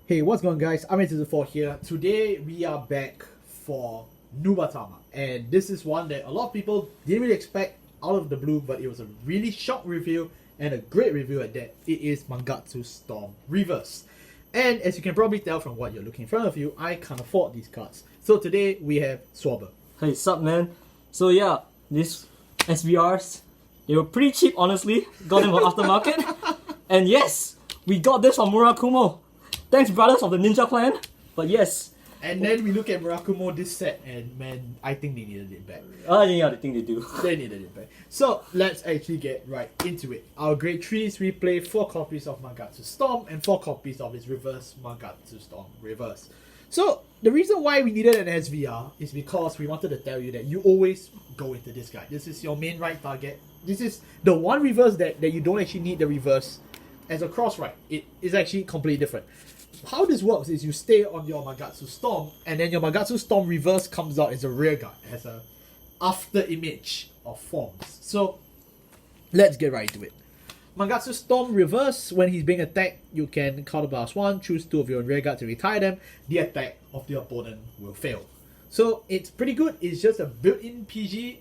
Hey, what's going on, guys? I'm SwaberJKZ here. Today we are back for Nubatama, and this is one that a lot of people didn't really expect out of the blue, but it was a really shock review and a great review at that. It is Magatsu Storm Reverse. And as you can probably tell from what you're looking in front of you, I can't afford these cards. So today we have Swaber. Hey, sup man? So yeah, these SVRs, they were pretty cheap honestly. Got them from aftermarket. And yes, we got this from Murakumo. Thanks brothers of the Ninja Clan. But yes. And then we look at Murakumo this set and man, I think they needed it back. Yeah, I think they do. They needed it back. So let's actually get right into it. Our grade 3s, we play 4 copies of Magatsu Storm and 4 copies of his reverse Magatsu Storm Reverse. So the reason why we needed an SVR is because we wanted to tell you that you always go into this guy. This is your main right target. This is the one reverse that you don't actually need the reverse as a cross right. It is actually completely different. How this works is you stay on your Magatsu Storm, and then your Magatsu Storm reverse comes out as a rear guard, as a after image of forms. So let's get right into it. Magatsu Storm reverse, when he's being attacked, you can counterblast 1, choose 2 of your rear guard to retire them. The attack of the opponent will fail. So it's pretty good. It's just a built-in PG.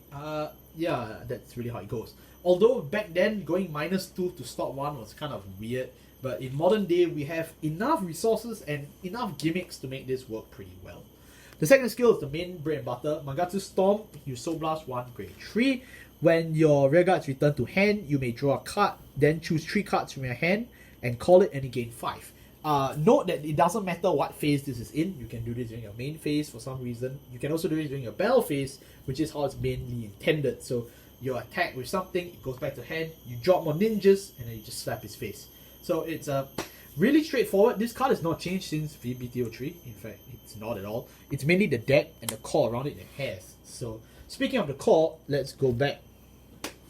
Yeah, that's really how it goes. Although back then going -2 to stop 1 was kind of weird. But in modern day, we have enough resources and enough gimmicks to make this work pretty well. The second skill is the main bread and butter. Magatsu Storm, you Soul Blast 1, grade 3. When your rear guards return to hand, you may draw a card, then choose 3 cards from your hand and call it and you gain 5. Note that it doesn't matter what phase this is in. You can do this during your main phase for some reason. You can also do it during your battle phase, which is how it's mainly intended. So you attack with something, it goes back to hand, you drop more ninjas, and then you just slap his face. So it's really straightforward. This card has not changed since VBTO3. In fact, it's not at all. It's mainly the deck and the core around it that has. So speaking of the core, let's go back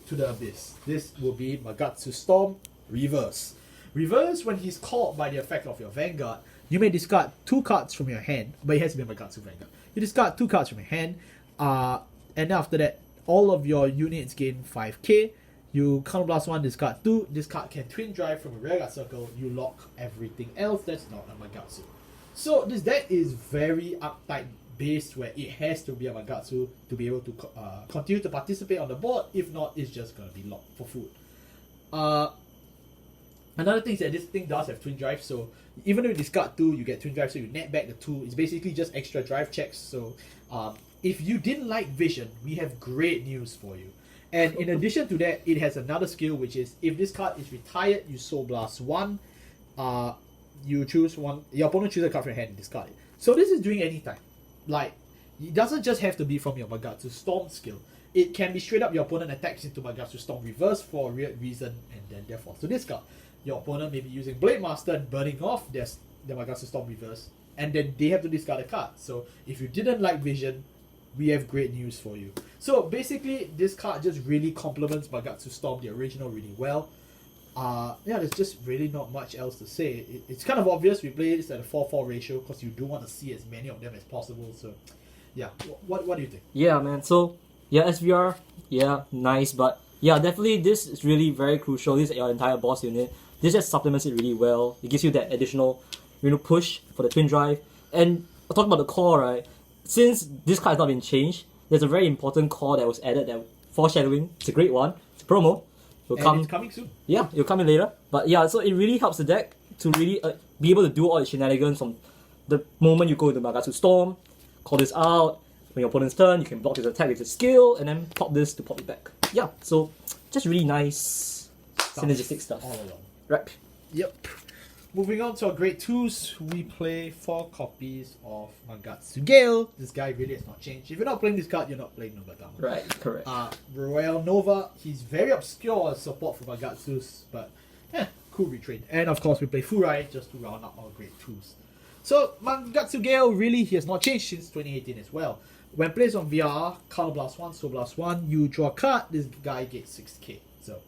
to the abyss. This will be Magatsu Storm Reverse. Reverse, when he's caught by the effect of your Vanguard, you may discard 2 cards from your hand, but it has to be a Magatsu Vanguard. You discard 2 cards from your hand, and after that, all of your units gain 5k. You counterblast 1, discard 2. This card can twin drive from a rear guard circle. You lock everything else that's not a Magatsu. So this deck is very uptight based, where it has to be a Magatsu to be able to continue to participate on the board. If not, it's just going to be locked for food. Another thing is that this thing does have twin drive, so even though you discard 2, you get twin drive, so you net back the 2. It's basically just extra drive checks. So if you didn't like Vision, we have great news for you. And in addition to that, it has another skill, which is if this card is retired, you Soul Blast 1. You choose 1. Your opponent chooses a card from your hand and discard it. So this is doing any time. Like, it doesn't just have to be from your Magatsu Storm skill. It can be straight up your opponent attacks into Magatsu Storm Reverse for a weird reason, and then therefore to discard. Your opponent may be using Blademaster and burning off their Magatsu Storm Reverse, and then they have to discard a card. So if you didn't like Vision, we have great news for you. So basically, this card just really complements Magatsu Storm, the original, really well. Yeah, there's just really not much else to say. It's kind of obvious we play this at a 4-4 ratio because you do want to see as many of them as possible. So yeah, what do you think? Yeah, man. So yeah, SVR, yeah, nice, but yeah, definitely this is really very crucial. This is your entire boss unit. This just supplements it really well. It gives you that additional, push for the twin drive. And I'll talk about the core, right? Since this card has not been changed, there's a very important core that was added, that foreshadowing. It's a great one. It's a promo. It's coming soon. Yeah, it'll come in later. But yeah, so it really helps the deck to really be able to do all the shenanigans from the moment you go into Magatsu Storm, call this out. When your opponent's turn, you can block his attack with a skill, and then pop this to pop it back. Yeah, so just really nice synergistic stuff. All along. Right. Yep. Moving on to our grade 2s, we play 4 copies of Magatsu Gale. This guy really has not changed. If you're not playing this card, you're not playing Nubatama. Right, correct. Royal Nova, he's very obscure as support for Magatsus, but cool retrain. And of course, we play Furai just to round up our grade 2s. So Magatsu Gale, really, he has not changed since 2018 as well. When placed on VR, counterblast 1, Soul Blast 1, you draw a card, this guy gets 6k. So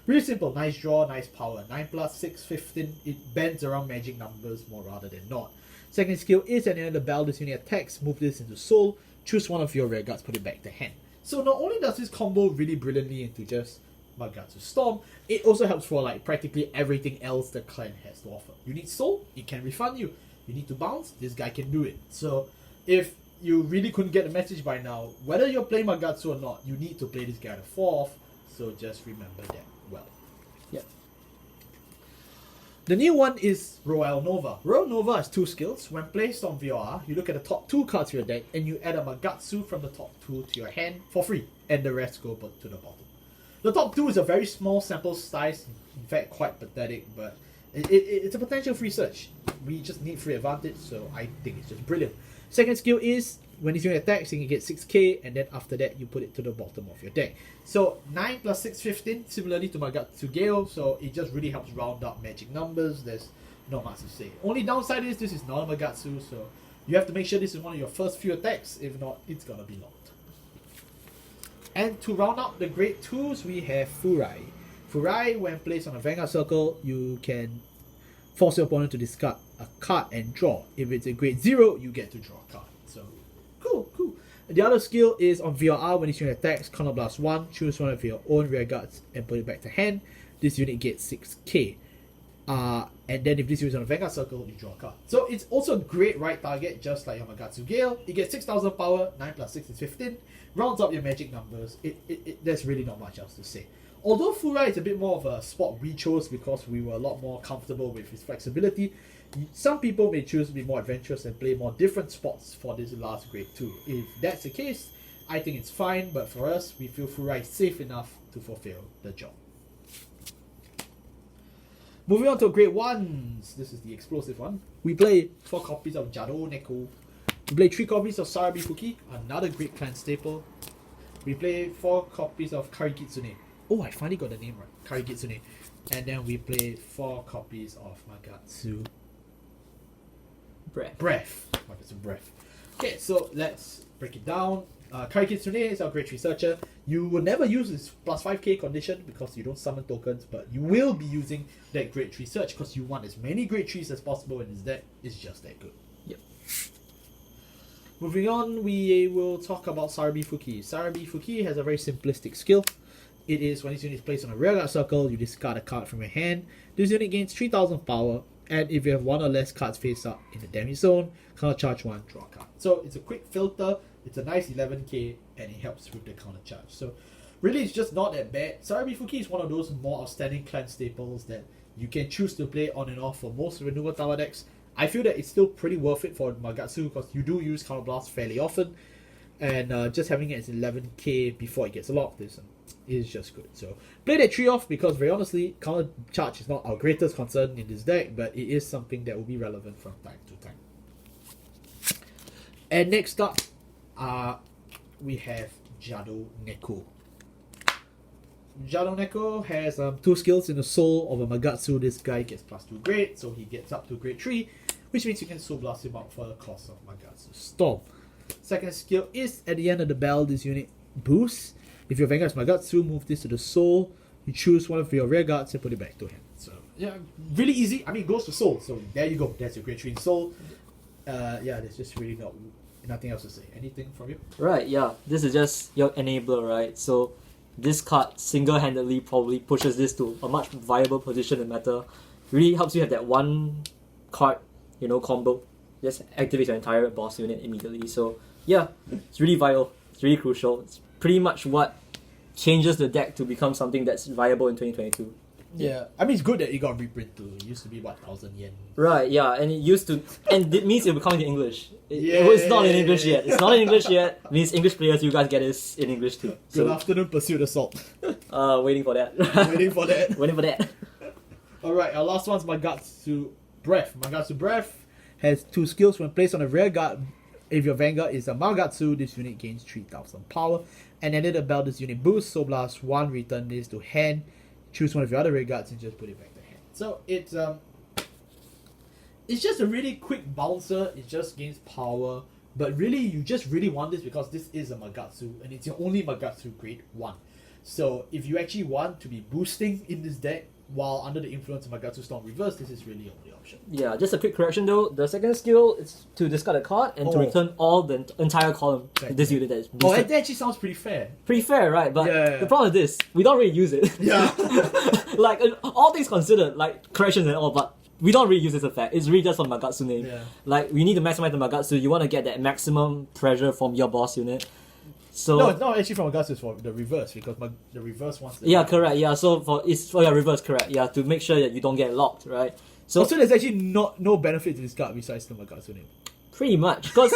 really simple, nice draw, nice power. 9 plus 6, 15. It bends around magic numbers more rather than not. Second skill is at the end of the battle, this unit attacks, move this into soul, choose one of your rear guards, put it back to hand. So not only does this combo really brilliantly into just Magatsu Storm. It also helps for like practically everything else the clan has to offer. You need soul, it can refund you. You need to bounce, this guy can do it. So if you really couldn't get the message by now, whether you're playing Magatsu or not, you need to play this guy the 4th. So just remember that well. Yeah. The new one is Royal Nova. Royal Nova has 2 skills. When placed on VOR, you look at the top 2 cards of your deck and you add a Magatsu from the top 2 to your hand for free, and the rest go to the bottom. The top 2 is a very small sample size, in fact quite pathetic, but it's a potential free search. We just need free advantage, so I think it's just brilliant. Second skill is, when it's doing attacks, you can get 6k, and then after that, you put it to the bottom of your deck. So 9 plus 6, 15, similarly to Magatsu Gale, so it just really helps round up magic numbers. There's not much to say. Only downside is this is not a Magatsu, so you have to make sure this is one of your first few attacks. If not, it's gonna be locked. And to round up the grade 2s, we have Furai. Furai, when placed on a Vanguard Circle, you can force your opponent to discard a card and draw. If it's a grade 0, you get to draw a card. So, cool. The other skill is on VRR, when it's doing attacks, Counterblast 1, choose one of your own rear guards and put it back to hand. This unit gets 6k. And then if this unit is on a Vanguard Circle, you draw a card. So it's also a great right target, just like your Magatsu Gale. You get 6,000 power, 9 plus 6 is 15. Rounds up your magic numbers. There's really not much else to say. Although Furai is a bit more of a spot we chose because we were a lot more comfortable with his flexibility, some people may choose to be more adventurous and play more different spots for this last grade 2. If that's the case, I think it's fine, but for us, we feel Furai is safe enough to fulfill the job. Moving on to grade 1s, this is the explosive one. We play 4 copies of Jado Neko. We play 3 copies of Sarabi Fuki, another great clan staple. We play 4 copies of Karikitsune. Oh, I finally got the name right. Karikitsune. And then we play 4 copies of Magatsu Breath. Magatsu Breath. Okay, so let's break it down. Karikitsune is our grade 3 searcher. You will never use this plus 5k condition because you don't summon tokens, but you will be using that grade 3 search because you want as many grade 3s as possible in this deck. It's just that good. Yep. Moving on, we will talk about Sarabi Fuki. Sarabi Fuki has a very simplistic skill. It is when this unit is placed on a rearguard circle, you discard a card from your hand. This unit gains 3000 power, and if you have 1 or less cards face up in the damage zone, counter charge 1, draw a card. So it's a quick filter, it's a nice 11k, and it helps with the counter charge. So really, it's just not that bad. Sarabi Fuki is one of those more outstanding clan staples that you can choose to play on and off for most of the Nubatama decks. I feel that it's still pretty worth it for Magatsu because you do use Counter Blast fairly often, and just having it as 11k before it gets locked is just good. So play that tree off because very honestly, counter charge is not our greatest concern in this deck, but it is something that will be relevant from time to time. And next up, we have Jado Neko. Jado Neko has 2 skills in the soul of a Magatsu. This guy gets plus 2 grade, so he gets up to grade 3, which means you can soul blast him out for the cost of Magatsu Storm. Second skill is at the end of the bell, this unit boosts. If your Vanguard is Magatsu, move this to the soul. You choose one of your rear guards and put it back to him. So yeah, really easy. I mean, it goes to soul. So there you go. That's your grade 3 in soul. Yeah, there's just really nothing else to say. Anything from you? Right, yeah. This is just your enabler, right? So this card single-handedly probably pushes this to a much viable position in meta. Really helps you have that one card, combo. Just activates your entire boss unit immediately. So yeah, it's really vital. It's really crucial. It's pretty much what changes the deck to become something that's viable in 2022. Yeah, I mean, it's good that it got reprint too. It used to be, 1,000 yen? Right, yeah, and it used to... And it means it will come in English. It's not in English yet. It's not in English yet. It means English players, you guys get this in English too. Good afternoon, Pursuit Assault. Waiting for that. Waiting for that. Waiting for that. Alright, our last one's Magatsu Breath. Magatsu Breath has 2 skills when placed on a rear guard. If your Vanguard is a Magatsu, this unit gains 3000 power. And at the bell, this unit boosts, Soul Blast 1, return this to hand. Choose one of your other rear guards and just put it back to hand. So it's just a really quick bouncer. It just gains power. But really, you just really want this because this is a Magatsu and it's your only Magatsu grade 1. So if you actually want to be boosting in this deck, while under the influence of Magatsu Storm reverse, this is really the only option. Yeah, just a quick correction though. The second skill is to discard a card and to return all the entire column to this unit that is Oh, boosted. that actually sounds pretty fair. Pretty fair, right? But Yeah. the problem is this: we don't really use it. Yeah. Like all things considered, like corrections and all, but we don't really use this effect. It's really just for Magatsu name. Yeah. Like we need to maximize the Magatsu. You want to get that maximum pressure from your boss unit. So No, it's not actually from Magatsu, it's for the reverse, because the reverse wants to... yeah, correct. Yeah, so it's for your reverse, correct. Yeah, to make sure that you don't get locked, right? So Also, there's actually no benefit to this card besides the Magatsu name. pretty much, because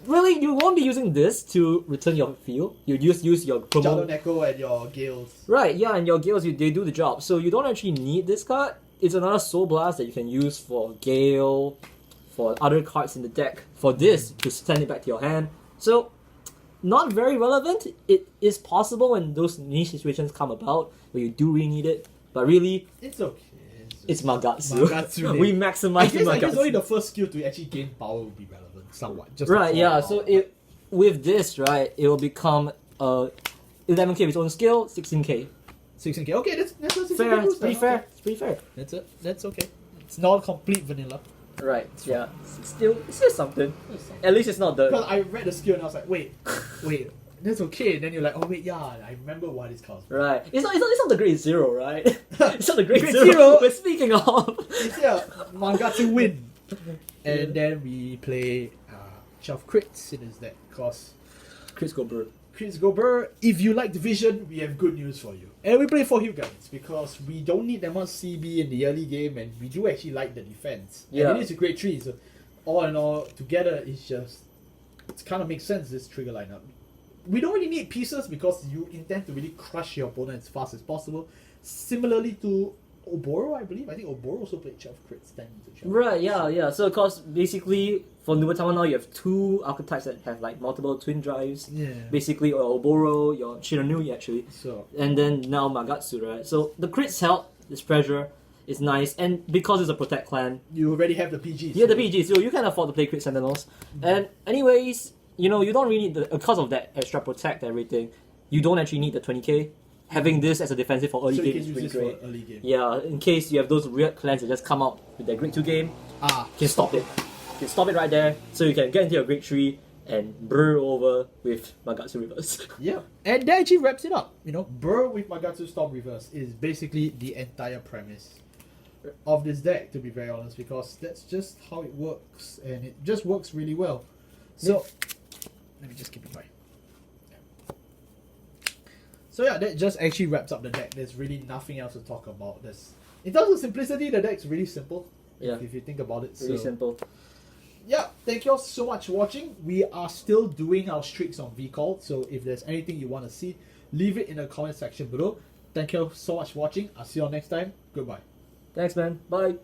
really you won't be using this to return your field. You just use your promo. Neko and your Gales. Right, yeah, and your Gales, they do the job. So you don't actually need this card. It's another Soul Blast that you can use for Gale, for other cards in the deck. For this, to send it back to your hand. So, not very relevant. It is possible when those niche situations come about, where you do really need it. But really, It's okay. it's Magatsu. Magatsu We name. maximize the I guess only Magatsu. the first skill to actually gain power would be relevant, somewhat. Just Right, to yeah, follow so with this, right, it will become 11k with its own skill, 16k. 16k. Okay, that's a 16k Fair, it's boost, pretty then. fair. Okay. It's pretty fair. That's it. That's okay. It's not complete vanilla. Right, yeah. It's still something. At least it's not the... Because I read the skill and I was like, wait, that's okay. And then you're like, oh wait, yeah, I remember why this card's Right. It's not the grade 0, right? It's not the grade Grade 0. zero. But speaking of... It's yeah, Magatsu win. And then we play 12 crits in his deck. Because Chris Gober. crits go burr. If you like Division, we have good news for you. And we play 4 Hugh Guns because we don't need that much CB in the early game and we do actually like the defense. Yeah. And it is a great tree. So all in all, together, it kind of makes sense, this trigger lineup. We don't really need pieces because you intend to really crush your opponent as fast as possible. Similarly to Oboro, I believe. I think Oboro also played 12 crits, 10 to 12. Right, yeah. So, because basically, for Nubatama now, you have 2 archetypes that have like multiple twin drives. Yeah. Basically, your Oboro, your Shiranui actually. So, And then now Magatsu, right? So, the crits help, this pressure is nice, and because it's a Protect clan, you already have the PGs. you have the PG, so you can afford to play crit Sentinels. And anyways, you know, you don't really need because of that extra Protect and everything, you don't actually need the 20k. Having this as a defensive for early So you game can is use pretty this great. for early game. Yeah, in case you have those weird clans that just come out with their grade 2 game, you can stop it. You can stop it right there, so you can get into your grade 3 and burr over with Magatsu Reverse. Yeah. And that actually wraps it up. You know, Burr with Magatsu Storm Reverse is basically the entire premise of this deck, to be very honest, because that's just how it works, and it just works really well. So, let me just keep it quiet. So yeah, that just actually wraps up the deck. There's really nothing else to talk about. In terms of simplicity, the deck's really simple. Yeah. If you think about it. Really So, simple. yeah, thank you all so much for watching. We are still doing our streaks on VCall, so if there's anything you want to see, leave it in the comment section below. Thank you all so much for watching. I'll see you all next time. Goodbye. Thanks, man. Bye.